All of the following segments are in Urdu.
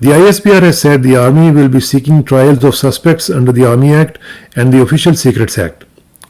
The ISPR has said the army will be seeking trials of suspects under the Army Act and the Official Secrets Act,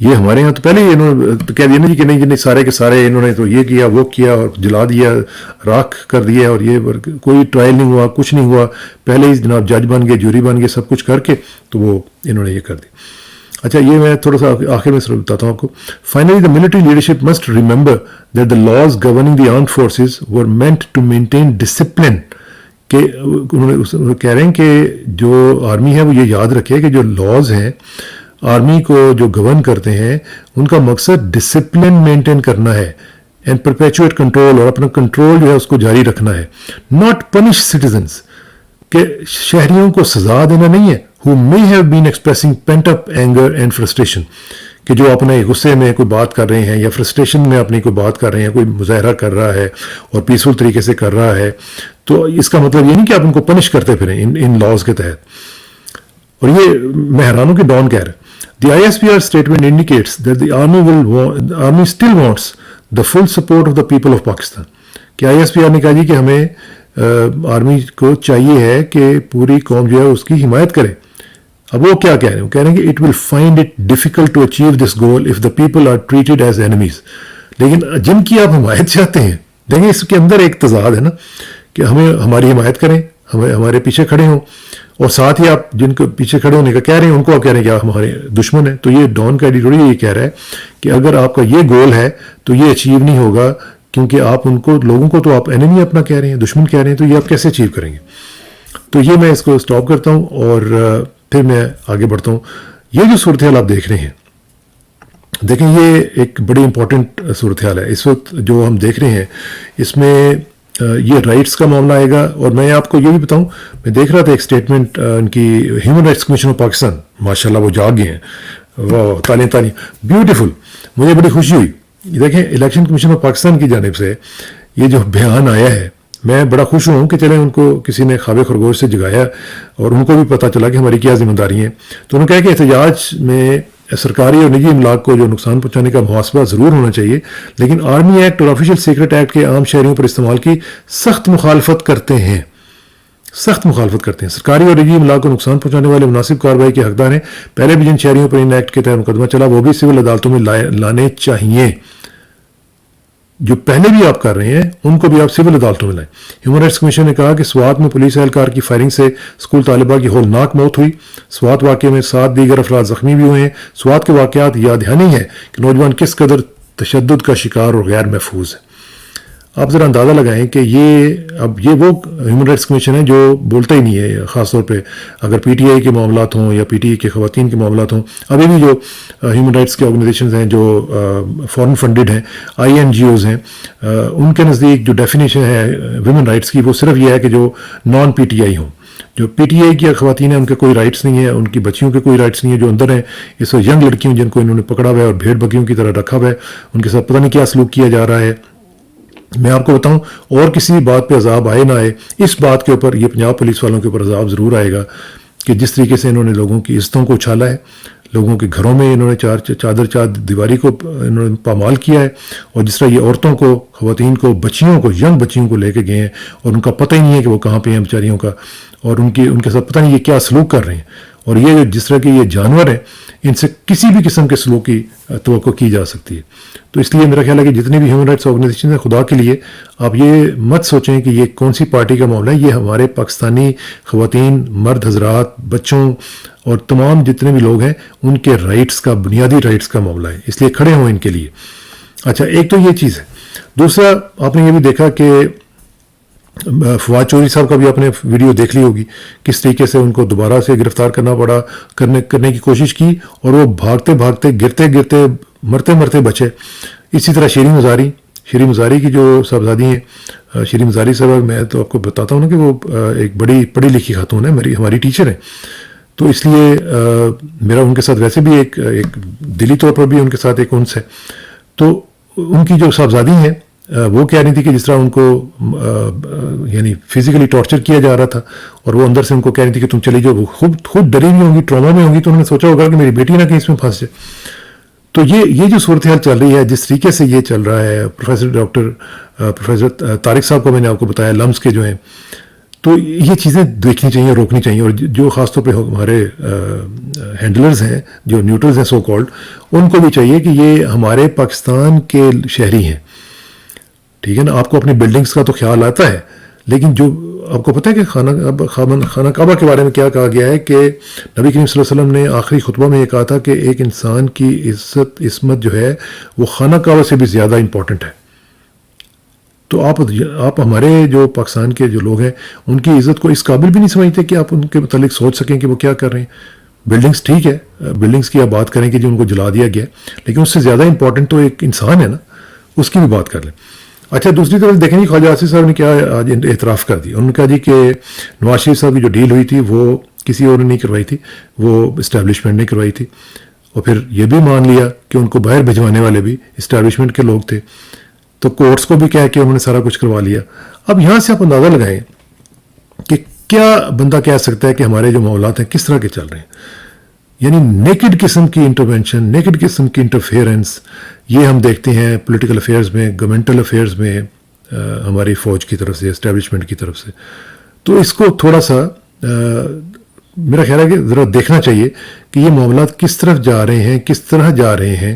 یہ ہمارے یہاں تو پہلے ہی انہوں نے تو کہہ دیا نا جی کہ نہیں جی سارے کے سارے انہوں نے تو یہ کیا وہ کیا اور جلا دیا راکھ کر دیا اور یہ کوئی ٹرائل نہیں ہوا کچھ نہیں ہوا پہلے ہی جناب جج بن گئے جوری بن گئے سب کچھ کر کے تو وہ انہوں نے یہ کر دی. اچھا یہ میں تھوڑا سا آخر میں بتاتا ہوں آپ کو. Finally the military leadership must remember that the laws governing the armed forces were meant to maintain discipline. کہ انہوں نے کہہ رہے ہیں کہ جو آرمی ہے وہ یہ یاد رکھے کہ جو لاز ہیں آرمی کو جو گورن کرتے ہیں ان کا مقصد ڈسپلن مینٹین کرنا ہے اینڈ پرپیچویٹ کنٹرول اور اپنا کنٹرول جو ہے اس کو جاری رکھنا ہے. ناٹ پنش سٹیزنس کہ شہریوں کو سزا دینا نہیں ہے. who may have been expressing pent up anger and frustration کہ جو اپنے غصے میں کوئی بات کر رہے ہیں یا فرسٹریشن میں اپنی کوئی بات کر رہے ہیں کوئی مظاہرہ کر رہا ہے اور پیسفل طریقے سے کر رہا ہے تو اس کا مطلب یہ نہیں کہ آپ ان کو پنش کرتے پھریں ان لاز کے تحت. اور یہ میں حیرانوں کے ڈان کہہ رہے ہیں. The ISPR statement indicates that the army still wants the full support of the people of Pakistan. کہ ISPR نے کہا جی کہ ہمیں آرمی کو چاہیے ہے کہ پوری قوم جو ہے اس کی حمایت کرے. اب وہ کیا کہہ رہے ہیں؟ وہ کہہ رہے ہیں کہ it will find it difficult to achieve this goal if the people are treated as enemies. لیکن جن کی آپ حمایت چاہتے ہیں دیکھیں اس کے اندر ایک تضاد ہے نا کہ ہمیں ہماری حمایت کریں ہمارے پیچھے کھڑے ہوں اور ساتھ ہی آپ جن کو پیچھے کھڑے ہونے کا کہہ رہے ہیں ان کو آپ کہہ رہے ہیں کہ آپ ہمارے دشمن ہیں. تو یہ ڈان کا ایڈیٹوریل یہ کہہ رہا ہے کہ اگر آپ کا یہ گول ہے تو یہ اچیو نہیں ہوگا کیونکہ آپ ان کو لوگوں کو تو آپ اینیمی اپنا کہہ رہے ہیں دشمن کہہ رہے ہیں تو یہ آپ کیسے اچیو کریں گے. تو یہ میں اس کو اسٹاپ کرتا ہوں اور پھر میں آگے بڑھتا ہوں. یہ جو صورتحال آپ دیکھ رہے ہیں دیکھیں یہ ایک بڑی امپورٹنٹ صورتحال ہے اس وقت جو ہم دیکھ رہے ہیں. اس میں یہ رائٹس کا معاملہ آئے گا اور میں آپ کو یہ بھی بتاؤں میں دیکھ رہا تھا ایک اسٹیٹمنٹ ان کی human rights commission of Pakistan ماشاء اللہ وہ جاگ گئے ہیں واہ تعلیم بیوٹیفل مجھے بڑی خوشی ہوئی. دیکھیں الیکشن کمیشن آف پاکستان کی جانب سے یہ جو بیان آیا ہے میں بڑا خوش ہوں کہ چلیں ان کو کسی نے خواب خرگوش سے جگایا اور ان کو بھی پتہ چلا کہ ہماری کیا ذمہ داری ہیں. تو انہوں نے کہا کہ احتجاج میں سرکاری اور نجی املاک کو جو نقصان پہنچانے کا محاسبہ ضرور ہونا چاہیے لیکن آرمی ایکٹ اور آفیشیل سیکرٹ ایکٹ کے عام شہریوں پر استعمال کی سخت مخالفت کرتے ہیں. سرکاری اور نجی املاک کو نقصان پہنچانے والے مناسب کارروائی کے حقدار ہیں. پہلے بھی جن شہریوں پر ان ایکٹ کے تحت مقدمہ چلا وہ بھی سول عدالتوں میں لانے چاہیے. جو پہلے بھی آپ کر رہے ہیں ان کو بھی آپ سول عدالتوں میں لائیں. ہیومن رائٹس کمیشن نے کہا کہ سوات میں پولیس اہلکار کی فائرنگ سے اسکول طالبہ کی ہولناک موت ہوئی. سوات واقعے میں 7 دیگر افراد زخمی بھی ہوئے ہیں. سوات کے واقعات یاد دہانی ہے کہ نوجوان کس قدر تشدد کا شکار اور غیر محفوظ ہے. آپ ذرا اندازہ لگائیں کہ یہ وہ ہیومن رائٹس کمیشن ہے جو بولتا ہی نہیں ہے خاص طور پہ اگر پی ٹی آئی کے معاملات ہوں یا پی ٹی آئی کے خواتین کے معاملات ہوں. ابھی بھی جو ہیومن رائٹس کے آرگنائزیشنز ہیں جو فورن فنڈڈ ہیں آئی این جی اوز ہیں ان کے نزدیک جو ڈیفینیشن ہے ویمن رائٹس کی وہ صرف یہ ہے کہ جو نان پی ٹی آئی ہوں. جو پی ٹی آئی کی خواتین ہیں ان کے کوئی رائٹس نہیں ہیں ان کی بچیوں کے کوئی رائٹس نہیں ہیں جو اندر ہیں اس وقت ینگ لڑکیوں جن کو انہوں نے پکڑا ہوا ہے اور بھیڑ بکریوں کی طرح رکھا ہوا ہے ان کے ساتھ پتہ نہیں کیا سلوک کیا جا رہا ہے. میں آپ کو بتاؤں اور کسی بھی بات پہ عذاب آئے نہ آئے اس بات کے اوپر یہ پنجاب پولیس والوں کے اوپر عذاب ضرور آئے گا کہ جس طریقے سے انہوں نے لوگوں کی عزتوں کو اچھالا ہے لوگوں کے گھروں میں انہوں نے چادر دیواری کو انہوں نے پامال کیا ہے اور جس طرح یہ عورتوں کو خواتین کو بچیوں کو ینگ بچیوں کو لے کے گئے ہیں اور ان کا پتہ ہی نہیں ہے کہ وہ کہاں پہ ہیں بیچاریوں کا اور ان کے ساتھ پتہ نہیں یہ کیا سلوک کر رہے ہیں. اور یہ جس طرح کے یہ جانور ہیں ان سے کسی بھی قسم کے سلوک کی توقع کی جا سکتی ہے. تو اس لیے میرا خیال ہے کہ جتنے بھی ہیومن رائٹس آرگنائزیشن ہیں خدا کے لیے آپ یہ مت سوچیں کہ یہ کون سی پارٹی کا معاملہ ہے. یہ ہمارے پاکستانی خواتین مرد حضرات بچوں اور تمام جتنے بھی لوگ ہیں ان کے رائٹس کا بنیادی رائٹس کا معاملہ ہے اس لیے کھڑے ہوں ان کے لیے. اچھا ایک تو یہ چیز ہے. دوسرا آپ نے یہ بھی دیکھا کہ فواد چودھری صاحب کا بھی آپ نے ویڈیو دیکھ لی ہوگی کس طریقے سے ان کو دوبارہ سے گرفتار کرنا پڑا کرنے کی کوشش کی اور وہ بھاگتے گرتے مرتے بچے. اسی طرح شیریں مزاری کی جو صاحبزادی ہیں شیریں مزاری صاحب میں تو آپ کو بتاتا ہوں نا کہ وہ ایک بڑی پڑھی لکھی خاتون ہے ہماری ٹیچر ہیں تو اس لیے میرا ان کے ساتھ ویسے بھی ایک دلی طور پر بھی ان کے ساتھ ایک انس ہے. تو ان کی جو صاحبزادی ہیں وہ کہہ رہی تھی کہ جس طرح ان کو یعنی فزیکلی ٹارچر کیا جا رہا تھا اور وہ اندر سے ان کو کہہ رہی تھی کہ تم چلی جاؤ. خود ڈری ہوئی ہوں گی ٹراما میں ہوں گی تو انہوں نے سوچا ہوگا کہ میری بیٹی نہ کہیں اس میں پھنس جائے. تو یہ جو صورتحال چل رہی ہے جس طریقے سے یہ چل رہا ہے پروفیسر طارق صاحب کو میں نے آپ کو بتایا لمس کے جو ہیں تو یہ چیزیں دیکھنی چاہیے، روکنی چاہیے. اور جو خاص طور پہ ہمارے ہینڈلرز ہیں جو نیوٹرلز ہیں سو کالڈ، ان کو بھی چاہیے کہ یہ ہمارے پاکستان کے شہری ہیں، ٹھیک ہے نا. آپ کو اپنی بلڈنگز کا تو خیال آتا ہے، لیکن جو آپ کو پتہ ہے کہ خانہ کعبہ کے بارے میں کیا کہا گیا ہے کہ نبی کریم صلی اللہ علیہ وسلم نے آخری خطبہ میں یہ کہا تھا کہ ایک انسان کی عصمت جو ہے وہ خانہ کعبہ سے بھی زیادہ امپورٹنٹ ہے. تو آپ ہمارے جو پاکستان کے جو لوگ ہیں ان کی عزت کو اس قابل بھی نہیں سمجھتے کہ آپ ان کے متعلق سوچ سکیں کہ وہ کیا کر رہے ہیں. بلڈنگز ٹھیک ہے، بلڈنگز کی آپ بات کریں کہ جو ان کو جلا دیا گیا، لیکن اس سے زیادہ امپورٹنٹ تو ایک انسان ہے نا، اس کی بھی بات کر لیں. اچھا، دوسری طرف دیکھیں جی، خواجہ آصف صاحب نے کیا آج اعتراف کر دی. انہوں نے کہا جی کہ نواز شریف صاحب کی جو ڈیل ہوئی تھی وہ کسی اور نے نہیں کروائی تھی، وہ اسٹیبلشمنٹ نے کروائی تھی. اور پھر یہ بھی مان لیا کہ ان کو باہر بھجوانے والے بھی اسٹیبلشمنٹ کے لوگ تھے، تو کورٹس کو بھی کہہ کے انہوں نے سارا کچھ کروا لیا. اب یہاں سے آپ اندازہ لگائیں کہ کیا بندہ کہہ سکتا ہے کہ ہمارے جو معاملات ہیں کس طرح کے چل رہے ہیں. یعنی نیکڈ قسم کی انٹرونشن، نیکڈ قسم کی انٹرفیئرنس یہ ہم دیکھتے ہیں پولیٹیکل افیئرز میں، گورنمنٹل افیئرز میں، ہماری فوج کی طرف سے، اسٹیبلشمنٹ کی طرف سے. تو اس کو تھوڑا سا میرا خیال ہے کہ ذرا دیکھنا چاہیے کہ یہ معاملات کس طرف جا رہے ہیں، کس طرح جا رہے ہیں.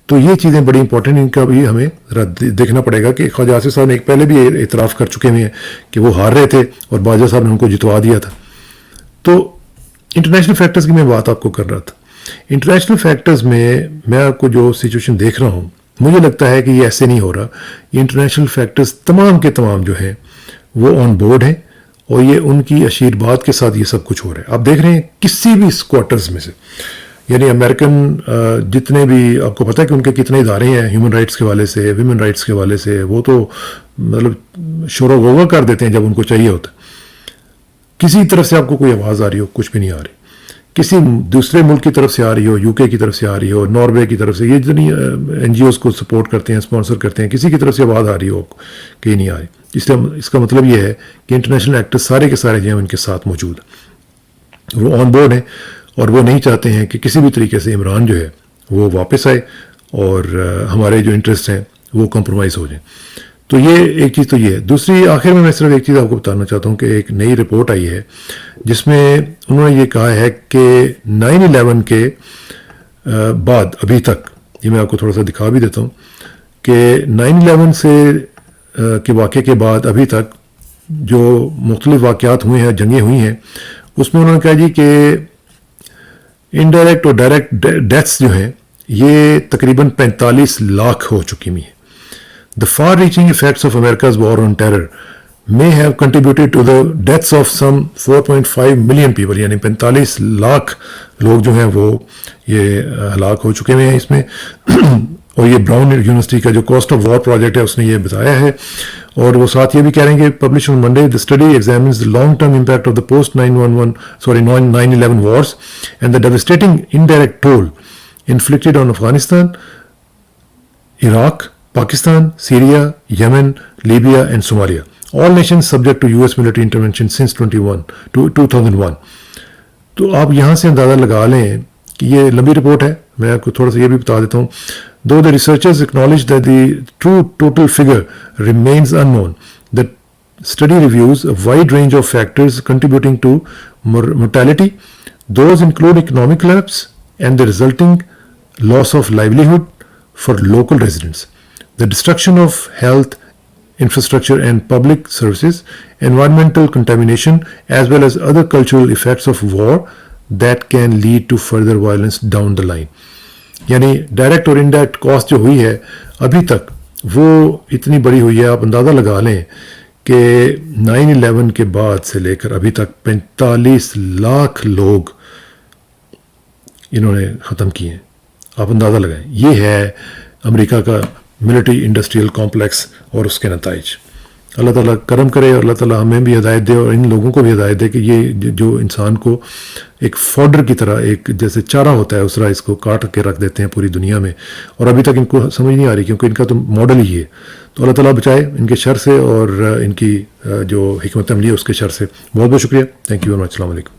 تو یہ چیزیں بڑی امپورٹنٹ، ان کا بھی ہمیں ذرا دیکھنا پڑے گا. کہ خواجہ آصف صاحب نے ایک پہلے بھی اعتراف کر چکے ہوئے ہیں کہ وہ ہار رہے تھے اور باجوہ صاحب نے ان کو جتوا دیا تھا. تو انٹرنیشنل فیکٹرز کی میں بات آپ کو کر رہا تھا. انٹرنیشنل فیکٹرز میں آپ کو جو سچویشن دیکھ رہا ہوں، مجھے لگتا ہے کہ یہ ایسے نہیں ہو رہا. یہ انٹرنیشنل فیکٹرز تمام کے تمام جو ہیں وہ آن بورڈ ہیں، اور یہ ان کی اشیرباد کے ساتھ یہ سب کچھ ہو رہا ہے. آپ دیکھ رہے ہیں کسی بھی کوارٹرز میں سے، یعنی امریکن جتنے بھی، آپ کو پتہ ہے کہ ان کے کتنے ادارے ہیں ہیومن رائٹس کے حوالے سے، ویمن رائٹس کے حوالے سے، وہ تو مطلب شور و غوغا کر دیتے ہیں جب ان کو چاہیے ہوتا ہے. کسی طرف سے آپ کو کوئی آواز آ رہی ہو، کچھ بھی نہیں آ رہی. کسی دوسرے ملک کی طرف سے آ رہی ہو، یو کے کی طرف سے آ رہی ہو، ناروے کی طرف سے، یہ جتنی این جی اوز کو سپورٹ کرتے ہیں، اسپانسر کرتے ہیں، کسی کی طرف سے آواز آ رہی ہو کہ یہ نہیں آ رہی. اس کا مطلب یہ ہے کہ انٹرنیشنل ایکٹرز سارے کے سارے جو ہیں ان کے ساتھ موجود ہیں، وہ آن بورڈ ہیں، اور وہ نہیں چاہتے ہیں کہ کسی بھی طریقے سے عمران جو ہے وہ واپس آئے اور ہمارے جو انٹرسٹ ہیں وہ کمپرومائز ہو جائیں. تو یہ ایک چیز تو یہ ہے. دوسری آخر میں صرف ایک چیز آپ کو بتانا چاہتا ہوں کہ ایک نئی رپورٹ آئی ہے جس میں انہوں نے یہ کہا ہے کہ 9/11 کے بعد ابھی تک، یہ میں آپ کو تھوڑا سا دکھا بھی دیتا ہوں کہ 9/11 سے کے واقعے کے بعد ابھی تک جو مختلف واقعات ہوئے ہیں، جنگیں ہوئی ہیں، اس میں انہوں نے کہا جی کہ انڈائریکٹ اور ڈائریکٹ ڈیتھس جو ہیں یہ تقریباً 45 لاکھ ہو چکی ہوئی ہیں. The far-reaching effects of America's war on terror may have contributed to the deaths of some 4.5 million people. یعنی 45 لاکھ لوگ جو ہیں وہ یہ ہلاک ہو چکے ہوئے ہیں اس میں. اور یہ براؤن یونیورسٹی کا جو کاسٹ آف وار پروجیکٹ ہے اس نے یہ بتایا ہے. اور وہ ساتھ یہ بھی کہہ رہے ہیں کہ publish on Monday the study examines the long-term impact of the post-9/11 wars and the devastating indirect toll inflicted on Afghanistan, Iraq, Pakistan, Syria, Yemen, Libya and Somalia. All nations subject to US military intervention since 2001. تو آپ یہاں سے اندازہ لگا لیں کہ یہ لمبی رپورٹ ہے. میں آپ کو تھوڑا سا یہ بھی بتا دیتا ہوں. Though the researchers acknowledge that the true total figure remains unknown, the study reviews a wide range of factors contributing to mortality. Those include economic collapse and the resulting loss of livelihood for local residents, the destruction of health infrastructure and public services, environmental contamination, as well as other cultural effects of war that can lead to further violence down the line. یعنی ڈائریکٹ اور انڈائریکٹ کاسٹ جو ہوئی ہے ابھی تک وہ اتنی بڑی ہوئی ہے. آپ اندازہ لگا لیں کہ 9/11 کے بعد سے لے کر ابھی تک 45 لاکھ لوگ انہوں نے ختم کیے ہیں. آپ اندازہ لگائیں. یہ ہے امریکہ کا ملٹری انڈسٹریل کمپلیکس اور اس کے نتائج. اللہ تعالیٰ کرم کرے اور اللہ تعالیٰ ہمیں بھی ہدایت دے اور ان لوگوں کو بھی ہدایت دے کہ یہ جو انسان کو ایک فوڈر کی طرح، ایک جیسے چارہ ہوتا ہے اس طرح اس کو کاٹ کے رکھ دیتے ہیں پوری دنیا میں، اور ابھی تک ان کو سمجھ نہیں آ رہی کیونکہ ان کا تو ماڈل ہی ہے. تو اللہ تعالیٰ بچائے ان کے شر سے اور ان کی جو حکمت عملی ہے اس کے شر سے. بہت بہت شکریہ. Thank you very much. السلام علیکم.